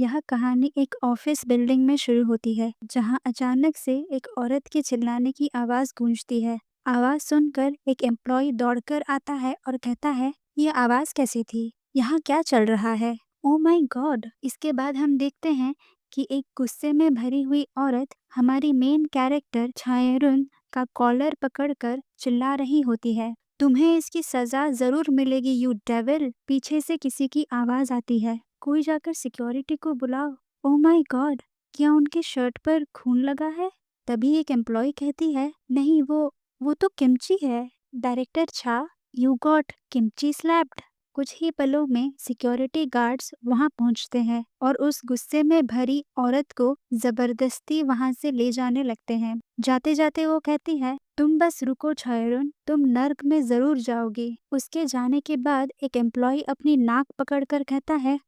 यह कहानी एक ऑफिस बिल्डिंग में शुरू होती है जहां अचानक से एक औरत के चिल्लाने की आवाज गूंजती है। आवाज सुनकर एक एम्प्लॉय दौड़कर आता है और कहता है, ये आवाज कैसी थी? यहाँ क्या चल रहा है? Oh my God! इसके बाद हम देखते हैं कि एक गुस्से में भरी हुई औरत हमारी मेन कैरेक्टर छायरुन का कॉलर पकड़कर चिल्ला रही होती है, तुम्हें इसकी सजा जरूर मिलेगी यू डेविल। पीछे से किसी की आवाज आती है, कोई जाकर सिक्योरिटी को बुलाओ। Oh my God! क्या उनके शर्ट पर खून लगा है? तभी एक एम्प्लॉय कहती है, नहीं वो तो किमची है। डायरेक्टर छा, यू गॉट किमची स्लैप्ड। कुछ ही पलों में सिक्योरिटी गार्ड्स वहां पहुंचते हैं और उस गुस्से में भरी औरत को जबरदस्ती वहां से ले जाने लगते हैं। जाते जाते वो कहती है, तुम बस रुको छायरुन, तुम नर्क में जरूर जाओगी। उसके जाने के बाद एक एम्प्लॉय अपनी नाक पकड़कर कहता है,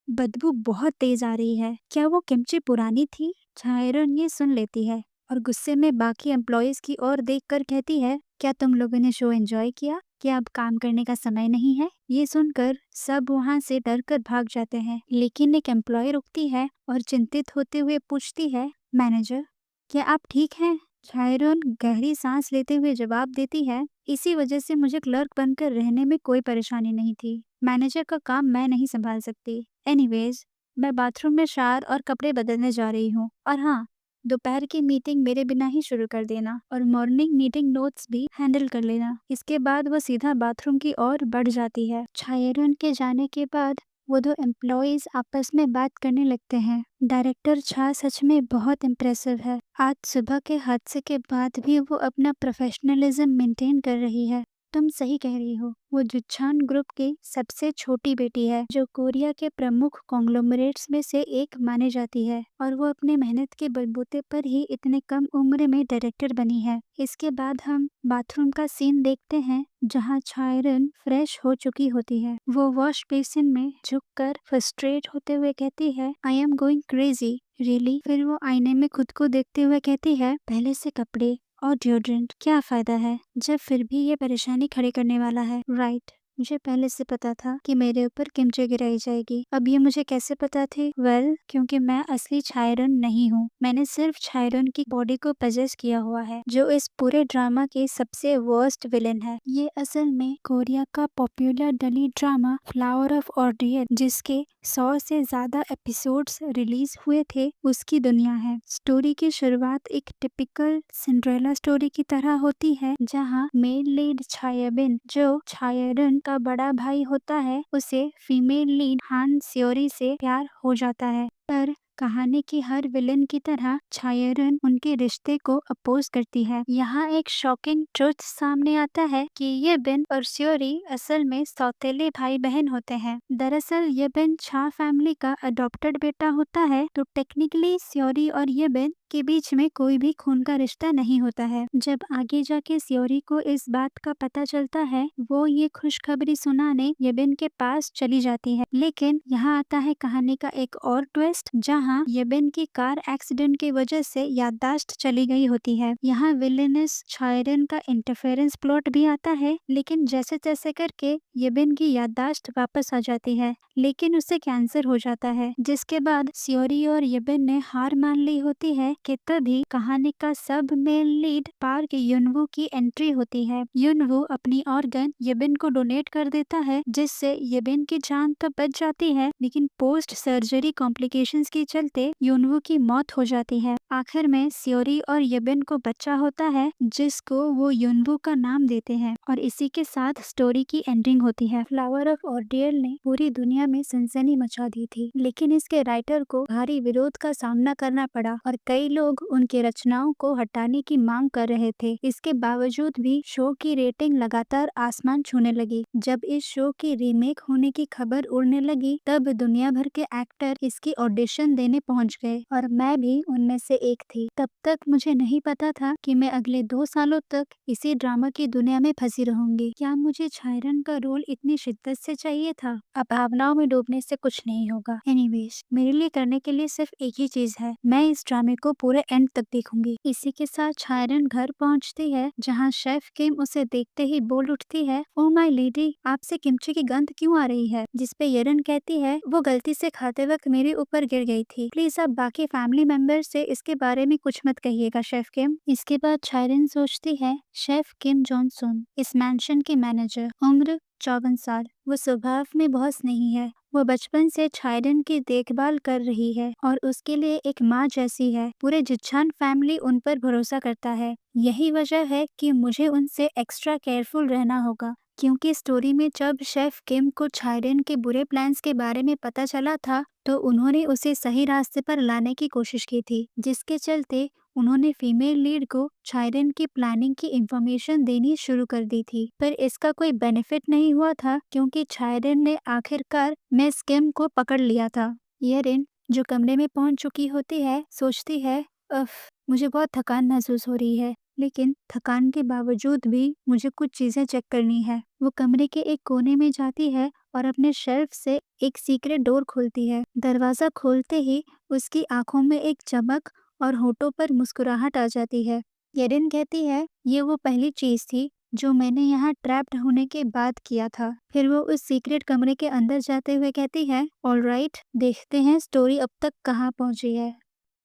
बदबू बहुत तेज आ रही है, क्या वो किमची पुरानी थी? छायरुन ये सुन लेती है और गुस्से में बाकी एम्प्लॉयज की ओर देखकर कहती है, क्या तुम लोगों ने शो एंजॉय किया? क्या अब काम करने का समय नहीं है? ये सुनकर सब वहां से डरकर भाग जाते हैं, लेकिन एक एम्प्लॉय रुकती है और चिंतित होते हुए पूछती है, मैनेजर क्या आप ठीक हैं? छायरुन गहरी सांस लेते हुए जवाब देती है, इसी वजह से मुझे क्लर्क बनकर रहने में कोई परेशानी नहीं थी। मैनेजर का काम मैं नहीं संभाल सकती। एनीवेज, मैं बाथरूम में शावर और कपड़े बदलने जा रही हूँ। और हाँ, दोपहर की मीटिंग मेरे बिना ही शुरू कर देना और मॉर्निंग मीटिंग नोट्स भी हैंडल कर लेना। इसके बाद वो सीधा बाथरूम की ओर बढ़ जाती है। छायरुन के जाने के बाद वो दो एम्प्लॉयज आपस में बात करने लगते हैं। डायरेक्टर छा सच में बहुत इम्प्रेसिव है। आज सुबह के हादसे के बाद भी वो अपना प्रोफेशनलिज्म मेंटेन कर रही है। तुम सही कह रही हो, वो जुच्छान ग्रुप की सबसे छोटी बेटी है जो कोरिया के प्रमुख कॉन्ग्लोमरेट्स में से एक मानी जाती है और वो अपने मेहनत के बलबूते पर ही इतने कम उम्र में डायरेक्टर बनी है। इसके बाद हम बाथरूम का सीन देखते हैं जहाँ छायरन फ्रेश हो चुकी होती है। वो वॉश बेसिन में झुककर फ्रस्ट्रेट होते हुए कहती है, I am going crazy really. फिर वो आईने में खुद को देखते हुए कहती है, पहले से कपड़े और डिओड्रेंट क्या फायदा है जब फिर भी ये परेशानी खड़ी करने वाला है। राइट, मुझे पहले से पता था कि मेरे ऊपर किमची गिराई जाएगी। अब ये मुझे कैसे पता थी? वेल, क्योंकि मैं असली छायरन नहीं हूँ। मैंने सिर्फ छायरन की बॉडी को पजेस किया हुआ है, जो इस पूरे ड्रामा के सबसे वर्स्ट विलेन है। ये असल में कोरिया का पॉपुलर डली ड्रामा फ्लावर ऑफ ऑर्डियल, जिसके 100 से ज्यादा एपिसोड्स रिलीज हुए थे, उसकी दुनिया है। स्टोरी की शुरुआत एक टिपिकल सिंड्रेला स्टोरी की तरह होती है, जहाँ मेल लीड छायाबिन, जो छायरन का बड़ा भाई होता है, उसे फीमेल लीड हान स्योरी से प्यार हो जाता है। पर कहानी की हर विलेन की तरह छायरन उनके रिश्ते को अपोज करती है। यहाँ एक शॉकिंग ट्रुथ सामने आता है कि ये बिन और स्योरी असल में सौतेले भाई बहन होते हैं। दरअसल ये बिन छा फैमिली का अडॉप्टेड बेटा होता है, तो टेक्निकली स्योरी और ये बिन के बीच में कोई भी खून का रिश्ता नहीं होता है। जब आगे जाके स्योरी को इस बात का पता चलता है, वो ये खुशखबरी सुनाने येबिन के पास चली जाती है। लेकिन यहाँ आता है कहानी का एक और ट्विस्ट, जहाँ येबिन की कार एक्सीडेंट की वजह से याददाश्त चली गई होती है। यहाँ विलेनस छायरन का इंटरफेरेंस प्लॉट भी आता है, लेकिन जैसे तैसे करके येबिन की याददाश्त वापस आ जाती है, लेकिन उसे कैंसर हो जाता है। जिसके बाद स्योरी और येबिन ने हार मान ली होती है कि तभी कहानी का सब मेल लीड पार्क युनवू की एंट्री होती है। युनवू अपनी ऑर्गन येबिन को डोनेट कर देता है, जिससे येबिन की जान तो बच जाती है, लेकिन पोस्ट सर्जरी कॉम्प्लिकेशंस के चलते युनवू की मौत हो जाती है। आखिर में स्योरी और येबिन को बच्चा होता है, जिसको वो युनवू का नाम देते हैं, और इसी के साथ स्टोरी की एंडिंग होती है। फ्लावर ऑफ ऑर्डियल ने पूरी दुनिया में सनसनी मचा दी थी, लेकिन इसके राइटर को भारी विरोध का सामना करना पड़ा और कई लोग उनकी रचनाओं को हटाने की मांग कर रहे थे। इसके बावजूद भी शो की रेटिंग लगातार आसमान छूने लगी। जब इस शो की रीमेक होने की खबर उड़ने लगी, तब दुनिया भर के एक्टर इसकी ऑडिशन देने लेने पहुंच गए और मैं भी उनमें से एक थी। तब तक मुझे नहीं पता था कि मैं अगले 2 सालों तक इसी ड्रामा की दुनिया में फंसी रहूंगी। क्या मुझे छायरन का रोल इतनी शिद्दत से चाहिए था? अब भावनाओं में डूबने से कुछ नहीं होगा। एनीवेज, मेरे लिए करने के लिए सिर्फ एक ही चीज है, मैं इस ड्रामे को पूरे एंड तक देखूंगी। इसी के साथ छायरन घर पहुंचती है, जहां शेफ किम उसे देखते ही बोल उठती है, ओ माय लेडी, आपसे किमची की गंध क्यों आ रही है? जिसपे येरन कहती है, वो गलती से खाते वक्त मेरे ऊपर गिर गई थी, प्लीज आप बाकी फैमिली मेंबर से इसके बारे में कुछ मत कहिएगा शेफ किम। इसके बाद छायरन सोचती है, शेफ किम जॉनसन इस मैंशन के मैनेजर, उम्र 54 साल। वो स्वभाव में बहुत स्नेही है। वो बचपन से छायरन की देखभाल कर रही है और उसके लिए एक माँ जैसी है। पूरे जिच्छान फैमिली उन पर भरोसा करता है। यही वजह है कि मुझे उनसे एक्स्ट्रा केयरफुल रहना होगा, क्योंकि स्टोरी में जब शेफ किम को छायरन के बुरे प्लान्स के बारे में पता चला था, तो उन्होंने उसे सही रास्ते पर लाने की कोशिश की थी, जिसके चलते उन्होंने फीमेल लीड को छायरन की प्लानिंग की इंफॉर्मेशन देनी शुरू कर दी थी। पर इसका कोई बेनिफिट नहीं हुआ था, क्योंकि छायरन ने आखिरकार मिस किम को पकड़ लिया था। येरिन, जो कमरे में पहुंच चुकी होती है, सोचती है, अफ, मुझे बहुत थकान महसूस हो रही है, लेकिन थकान के बावजूद भी मुझे कुछ चीजें चेक करनी है। वो कमरे के एक कोने में जाती है और अपने शेल्फ से एक सीक्रेट डोर खोलती है। दरवाजा खोलते ही उसकी आंखों में एक चमक और होठों पर मुस्कुराहट आ जाती है। येरिन कहती है, ये वो पहली चीज थी जो मैंने यहाँ ट्रैप्ड होने के बाद किया था। फिर वो उस सीक्रेट कमरे के अंदर जाते हुए कहती है, ऑलराइट, देखते हैं स्टोरी अब तक कहाँ पहुंची है।